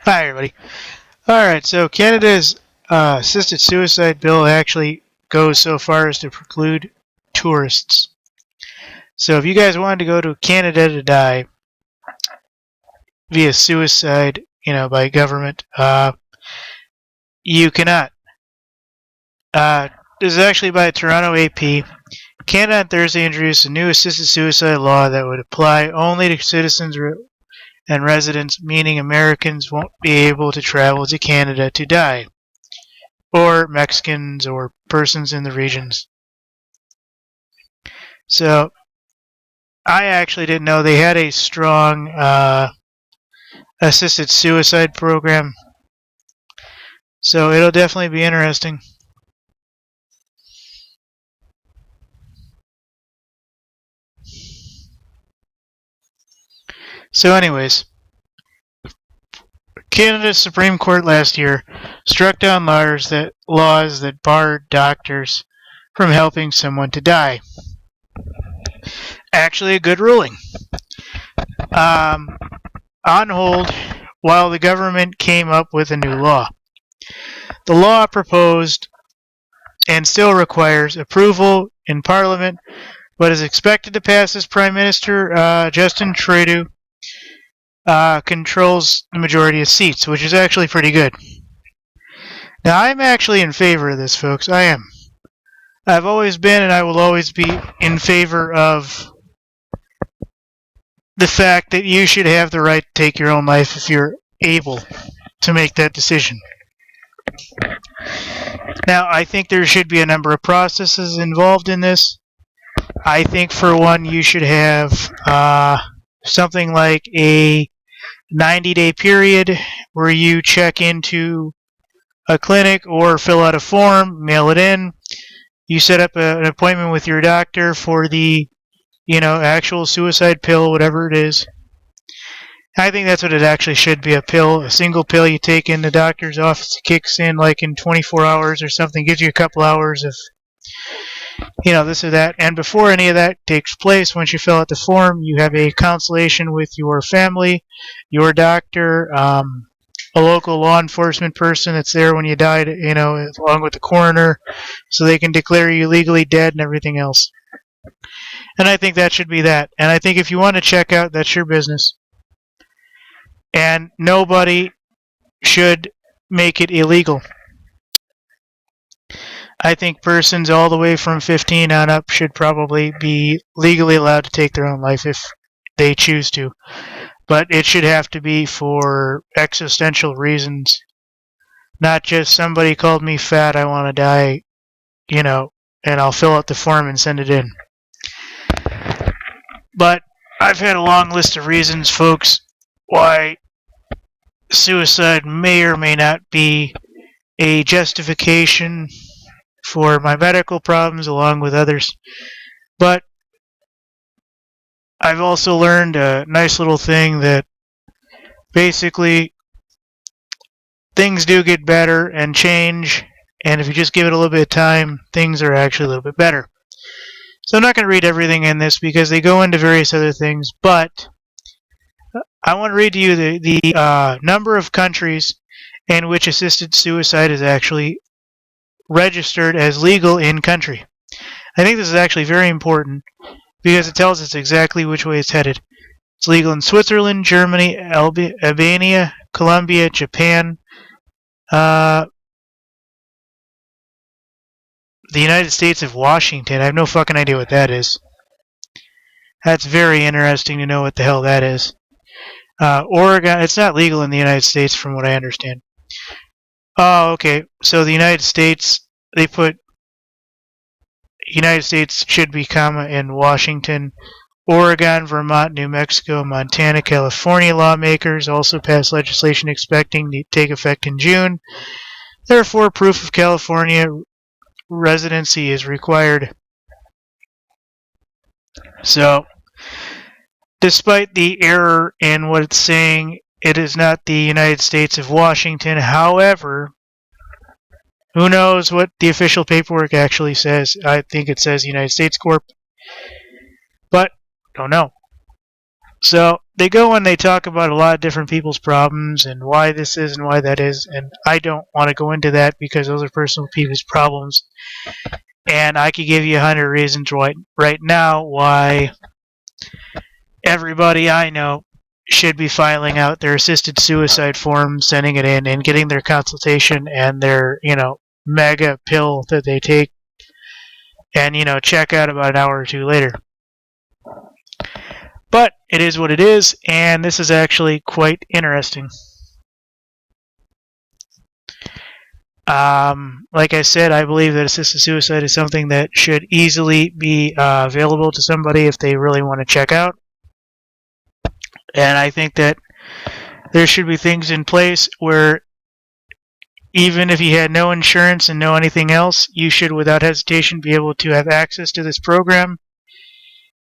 Hi, everybody. Alright, so Canada's assisted suicide bill actually goes so far as to preclude tourists. So if you guys wanted to go to Canada to die via suicide, by government, you cannot. Uh, this is actually by Toronto AP. Canada on Thursday introduced a new assisted suicide law that would apply only to citizens and residents, meaning Americans won't be able to travel to Canada to die, or Mexicans or persons in the regions. So I actually didn't know they had a strong assisted suicide program. So it'll definitely be interesting. So, anyways, Canada's Supreme Court last year struck down laws that barred doctors from helping someone to die. Actually, a good ruling. On hold while the government came up with a new law. The law proposed and still requires approval in Parliament, but is expected to pass as Prime Minister Justin Trudeau controls the majority of seats, which is actually pretty good. Now, I'm actually in favor of this, folks. I am. I've always been, and I will always be in favor of the fact that you should have the right to take your own life if you're able to make that decision. Now, I think there should be a number of processes involved in this. I think, for one, you should have something like a 90-day period where you check into a clinic or fill out a form, mail it in. You set up an appointment with your doctor for the, actual suicide pill, whatever it is. I think that's what it actually should be, a pill, a single pill you take in the doctor's office. It kicks in like in 24 hours or something, gives you a couple hours of, this or that. And before any of that takes place, once you fill out the form, you have a consultation with your family, your doctor, a local law enforcement person that's there when you died, along with the coroner, so they can declare you legally dead and everything else. And I think that should be that. And I think if you want to check out, that's your business. And nobody should make it illegal. I think persons all the way from 15 on up should probably be legally allowed to take their own life if they choose to. But it should have to be for existential reasons. Not just somebody called me fat, I want to die, and I'll fill out the form and send it in. But I've had a long list of reasons, folks, why suicide may or may not be a justification for my medical problems, along with others. But I've also learned a nice little thing that basically things do get better and change, and if you just give it a little bit of time, things are actually a little bit better. So I'm not going to read everything in this because they go into various other things, but I want to read to you the number of countries in which assisted suicide is actually registered as legal in country. I think this is actually very important because it tells us exactly which way it's headed. It's legal in Switzerland, Germany, Albania, Colombia, Japan, the United States of Washington. I have no fucking idea what that is. That's very interesting to know what the hell that is. Oregon, it's not legal in the United States from what I understand. Oh, okay. So the United States, they put United States should be comma in Washington. Oregon, Vermont, New Mexico, Montana, California lawmakers also passed legislation expecting to take effect in June. Therefore, proof of California residency is required. So, despite the error in what it's saying, it is not the United States of Washington. However, who knows what the official paperwork actually says? I think it says United States Corp. But, don't know. So they go and they talk about a lot of different people's problems and why this is and why that is, and I don't want to go into that because those are personal people's problems. And I could give you 100 reasons right now why everybody I know should be filing out their assisted suicide form, sending it in, and getting their consultation and their, mega pill that they take, and, check out about an hour or two later. But it is what it is, and this is actually quite interesting. Like I said, I believe that assisted suicide is something that should easily be available to somebody if they really want to check out. And I think that there should be things in place where even if you had no insurance and no anything else, you should without hesitation be able to have access to this program.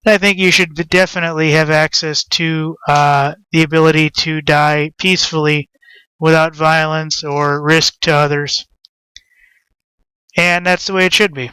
And I think you should definitely have access to the ability to die peacefully without violence or risk to others. And that's the way it should be.